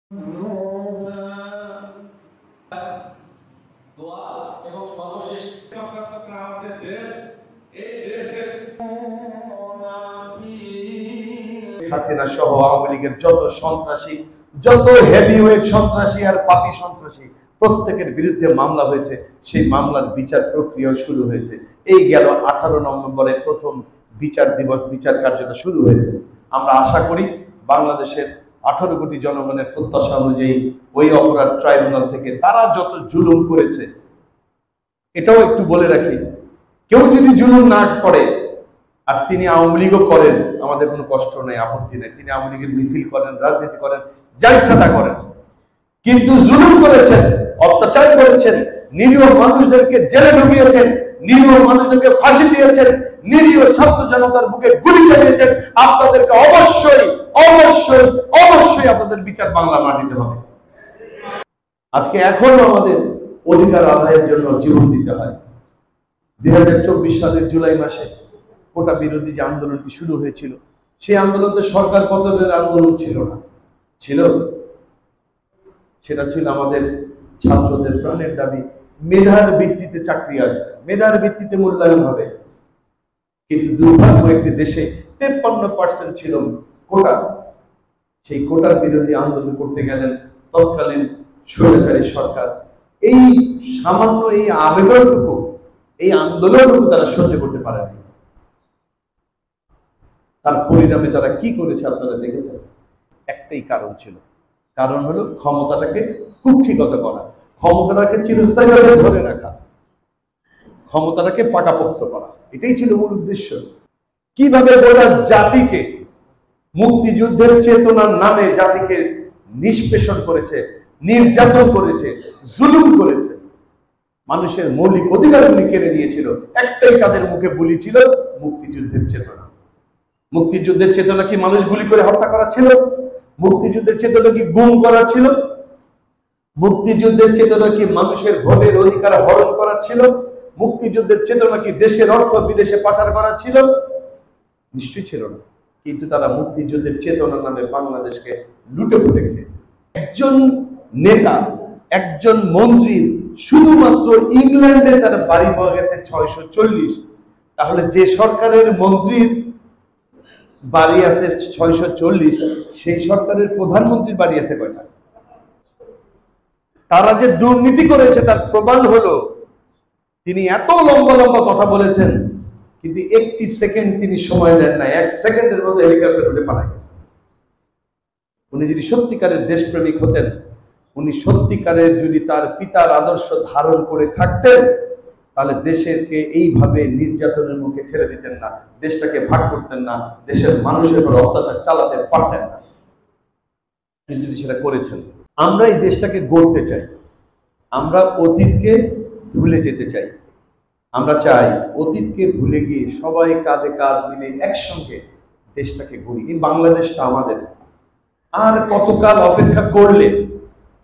হাসিনা সহ আওয়ামী লীগের যত সন্ত্রাসী, যত হেভিওয়েট সন্ত্রাসী আর পাতি সন্ত্রাসী প্রত্যেকের বিরুদ্ধে মামলা হয়েছে। সেই মামলার বিচার প্রক্রিয়া শুরু হয়েছে। এই গেল 18 নভেম্বরে প্রথম বিচার দিবস, বিচার কার্যটা শুরু হয়েছে। আমরা আশা করি বাংলাদেশের 18 কোটি জনগণের প্রত্যাশা অনুযায়ী ওই অপরাধ ট্রাইব্যুনাল থেকে তারা যত জুলুম করেছে, এটাও একটু বলে রাখি, কেউ যদি জুলুম না করে আর তিনি আওয়ামী লীগও করেন, আমাদের কোনো কষ্ট নেই, আপত্তি নেই। তিনি আওয়ামী লীগের মিছিল করেন, রাজনীতি করেন, যা ইচ্ছা তা করেন, কিন্তু জুলুম করেছেন, অত্যাচার করেছেন, নিরীহ মানুষদেরকে জেলে ঢুকিয়েছেন, নিরীহ মানুষদেরকে ফাঁসি দিয়েছেন, নিরীহ ছাত্র জনতার বুকে গুলি চালিয়েছেন। আপনাদেরকে অবশ্যই অবশ্যই অবশ্যই আপনাদের বিচার বাংলা মাটিতে হবে। আজকে এখনো আমাদের অধিকার আদায়ের জন্য জীবন দিতে হয়। 2024 সালের জুলাই মাসে কোটা বিরোধী যে আন্দোলনটি শুরু হয়েছিল, সেই আন্দোলন তো সরকার পতনের আন্দোলন ছিল না, সেটা ছিল আমাদের ছাত্রদের প্রাণের দাবি মেধার ভিত্তিতে চাকরি আসবে, মেধার ভিত্তিতে মূল্যায়ন হবে। কিন্তু দুর্ভাগ্য, একটি দেশে 53% ছিল কোটা। সেই কোটার বিরোধী আন্দোলন করতে গেলেন তৎকালীন স্বৈরাচারী সরকার। এই সামান্য এই আবেদনটুকু, এই আন্দোলনটুকু তারা সহ্য করতে পারেনি। তার পরিণামে তারা কি করেছে আপনারা দেখেছেন। একটাই কারণ ছিল, কারণ হলো ক্ষমতাটাকে কুক্ষিগত করা, ক্ষমতাটাকে চিরস্থায়ীভাবে ধরে রাখা, ক্ষমতাটাকে পাকাপোক্ত করা। এটাই ছিল মূল উদ্দেশ্য। কিভাবে গোটা জাতিকে মুক্তিযুদ্ধের চেতনার নামে জাতিকে নিষ্পেষণ করেছে, নির্যাতন করেছে, জুলুম করেছে, মানুষের মৌলিক অধিকারগুলি কেড়ে নিয়েছিল। একটাই তাদের মুখে বুলি ছিল, মুক্তিযুদ্ধের চেতনা। মুক্তিযুদ্ধের চেতনা কি মানুষ গুলি করে হত্যা করা ছিল? মুক্তিযুদ্ধের চেতনা কি গুম করা ছিল? মুক্তিযুদ্ধের চেতনা কি মানুষের ভোটের অধিকার হরণ করা ছিল? মুক্তিযুদ্ধের চেতনা কি দেশের অর্থ বিদেশে পাচার করা ছিল? নিশ্চয়ই ছিল না। কিন্তু তারা মুক্তিযুদ্ধের চেতনার নামে বাংলাদেশকে লুটে পুটে খেয়েছে। একজন নেতা, একজন মন্ত্রীর শুধুমাত্র ইংল্যান্ডে তার বাড়ি পাওয়া গেছে 640। তাহলে যে সরকারের মন্ত্রীর বাড়ি আছে 640, সেই সরকারের প্রধানমন্ত্রীর বাড়ি আছে কয়টা? তারা যে দুর্নীতি করেছে তার প্রমাণ হলো তিনি এত লম্বা লম্বা কথা বলেছেন, কিন্তু একটি সেকেন্ড তিনি সময় দেন না। 1 সেকেন্ডের মধ্যে হেলিকপ্টার উঠে পালা গেছে। উনি যদি সত্যিকারের দেশপ্রেমিক হতেন, উনি সত্যিকারের যদি তার পিতার আদর্শ ধারণ করে থাকতেন, তাহলে দেশকে এইভাবে নির্যাতনের মুখে ঠেলে দিতেন না, দেশটাকে ভাগ করতেন না, দেশের মানুষের উপর অত্যাচার চালাতে পারতেন না। তিনি সেটা করেছেন। আমরা এই দেশটাকে গড়তে চাই, আমরা অতীতকে ভুলে যেতে চাই। আমরা চাই অতীতকে ভুলে গিয়ে সবাই কাঁধে কাঁধ মিলে একসঙ্গে দেশটাকে গড়ি। এই বাংলাদেশটা আমাদের। আর কতকাল অপেক্ষা করলে,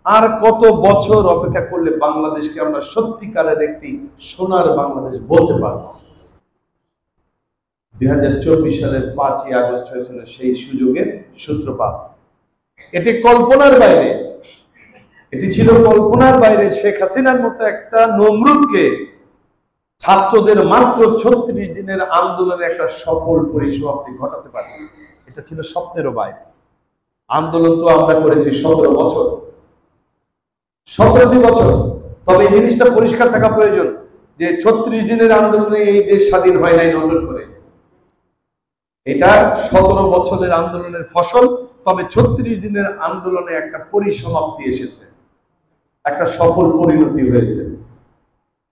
আর কত বছর অপেক্ষা করলে বাংলাদেশকে আমরা সত্যিকারের একটি সোনার বাংলাদেশ বলতে পারব? 2024 সালের 5ই আগস্ট হয়েছিল সেই সুযোগের সূত্রপাত। এটি কল্পনার বাইরে, এটি ছিল কল্পনার বাইরে। শেখ হাসিনার মতো একটা নমরুদকে ছাত্রদের মাত্র 36 দিনের আন্দোলনে একটা সফল পরিসমাপ্তি ঘটাতে পারে, এটা ছিল স্বপ্নেরও বাইরে। আন্দোলন তো আমরা করেছি 17 বছর, 17টি বছর। তবে এই জিনিসটা পরিষ্কার থাকা প্রয়োজন যে 36 দিনের আন্দোলনে এই দেশ স্বাধীন হয় নাই নতুন করে। এটা 17 বছরের আন্দোলনের ফসল। তবে 36 দিনের আন্দোলনে একটা পরিসমাপ্তি এসেছে, একটা সফল পরিণতি হয়েছে।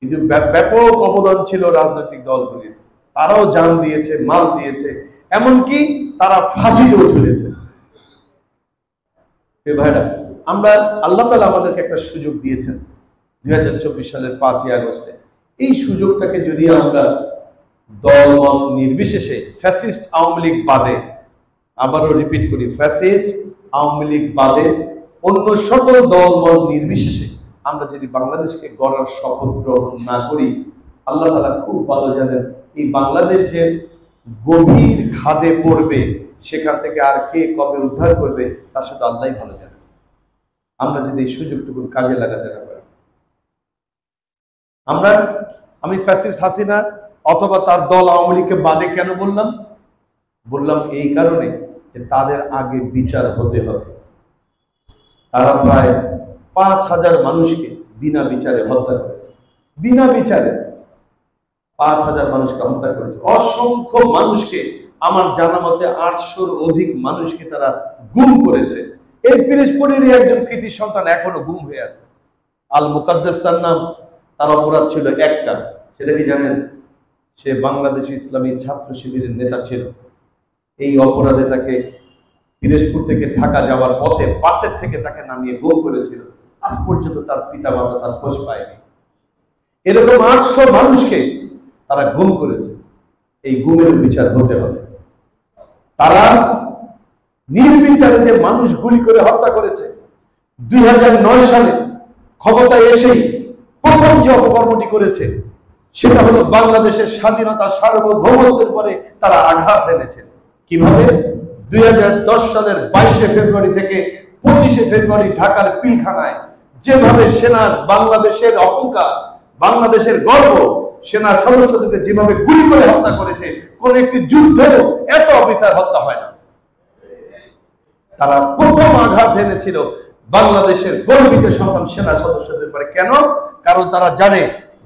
কিন্তু ব্যাপক অবদান ছিল রাজনৈতিক দলগুলির। তারাও জান দিয়েছে, মাল দিয়েছে, এমনকি তারা ফাঁসিতেও ঝুলেছে। ভাইরা, আমরা আল্লাহ তাআলা আমাদেরকে একটা সুযোগ দিয়েছেন 2024 সালের 5ই আগস্টে। এই সুযোগটাকে যদি আমরা দলমত নির্বিশেষে, ফ্যাসিস্ট আওয়ামী লীগ বাদে, আবারও রিপিট করি, ফ্যাসিস্ট আওয়ামী লীগ বাদে অন্য সকল দলমত নির্বিশেষে আমরা যদি বাংলাদেশকে গড়ার শপথ গ্রহণ না করি, আল্লাহ তাআলা খুব ভালো জানেন এই বাংলাদেশ যে গভীর খাদে পড়বে, সেখান থেকে আর কে কবে উদ্ধার করবে তা শুধু আল্লাহই ভালো জানেন। আমরা যদি এই সুযোগটুকু কাজে লাগাতে না পারি। আমি ফ্যাসিস্ট হাসিনা অথবা তার দল আওয়ামী লীগকে বাদে কেন বললাম এই কারণে যে তাদের আগে বিচার হতে হবে। তারা প্রায় 5,000 মানুষকে বিনা বিচারে হত্যা করেছে, বিনা বিচারে 5,000 মানুষকে হত্যা করেছে। অসংখ্য মানুষকে, আমার জানা মতে 800-র অধিক মানুষকে তারা গুম করেছে। এই পিরিজপুরেরই একজন কৃতি সন্তান এখনো গুম হয়ে আছে, আল মুকাদ্দাস তার নাম। তার অপরাধ ছিল একটা, সেটা কি জানেন? সে বাংলাদেশ ইসলামী ছাত্র শিবিরের নেতা ছিল। এই অপরাধে তাকে পিরোজপুর থেকে ঢাকা যাওয়ার পথে বাসের থেকে তাকে নামিয়ে গুম করেছিল। আজ পর্যন্ত তার পিতা মাতা তার খোঁজ পায়নি। এরকম 800 মানুষকে তারা গুম করেছে। এই গুমের বিচার হতে হবে। তারা নির্বিচারে যে মানুষ গুলি করে হত্যা করেছে, 2009 সালে ক্ষমতায় এসেই প্রথম যে অপকর্মটি করেছে সেটা হলো বাংলাদেশের স্বাধীনতা সার্বভৌমত্বের পরে তারা আঘাত এনেছে। কিভাবে? 2010 সালের 22শে ফেব্রুয়ারি থেকে 25শে ফেব্রুয়ারি ঢাকার পিলখানায় যেভাবে সেনা, বাংলাদেশের অহংকার, বাংলাদেশের গর্ব, সেনা সদস্যদেরকে যেভাবে গুলি করে হত্যা করেছে, কোন একটি যুদ্ধেও এত অফিসার হত্যা হয় না। তারা প্রথম আঘাত এনেছিল বাংলাদেশের গর্বিত সন্তান সেনা সদস্যদের পরে। কেন? কারণ তারা জানে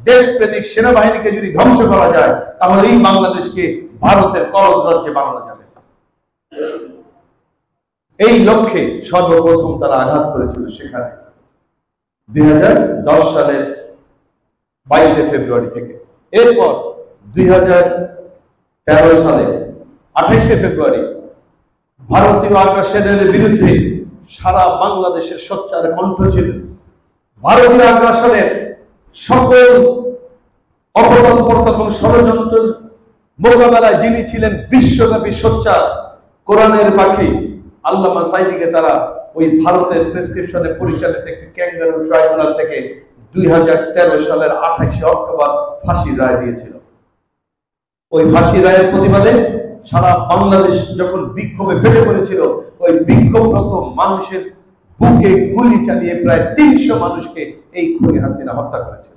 দেশপ্রেমিক সেনাবাহিনীকে যদি ধ্বংস করা যায় তাহলেই বাংলাদেশকে ভারতের করদ রাজ্যে বানানো যাবে। এই লক্ষ্যে সর্বপ্রথম তারা আঘাত করেছিল সেখানে 2010 সালের 22শে ফেব্রুয়ারি থেকে। এরপর 2013 সালে 28শে ফেব্রুয়ারি ভারতীয় আগ্রাসনের বিরুদ্ধে সারা বাংলাদেশের সোচ্চার কণ্ঠ ছিল। ভারতীয় আগ্রাসনের সকল অপতৎপরতা এবং ষড়যন্ত্র মোকাবেলায় যিনি ছিলেন বিশ্বব্যাপী সোচ্চার কোরআনের পাখি আল্লামা সাঈদীকে তারা ওই ভারতের প্রেসক্রিপশনে পরিচালিত একটি ক্যাঙ্গারু ট্রাইব্যুনাল থেকে 2013 সালের 28শে অক্টোবর ফাঁসির রায় দিয়েছিল। ওই ফাঁসি রায়ের প্রতিবাদে সারা বাংলাদেশ যখন বিক্ষোভে ফেটে পড়েছিল, ওই বিক্ষোভরত মানুষের বুকে গুলি চালিয়ে প্রায় 300 মানুষকে এই খুনি হাসিনা হত্যা করেছিল।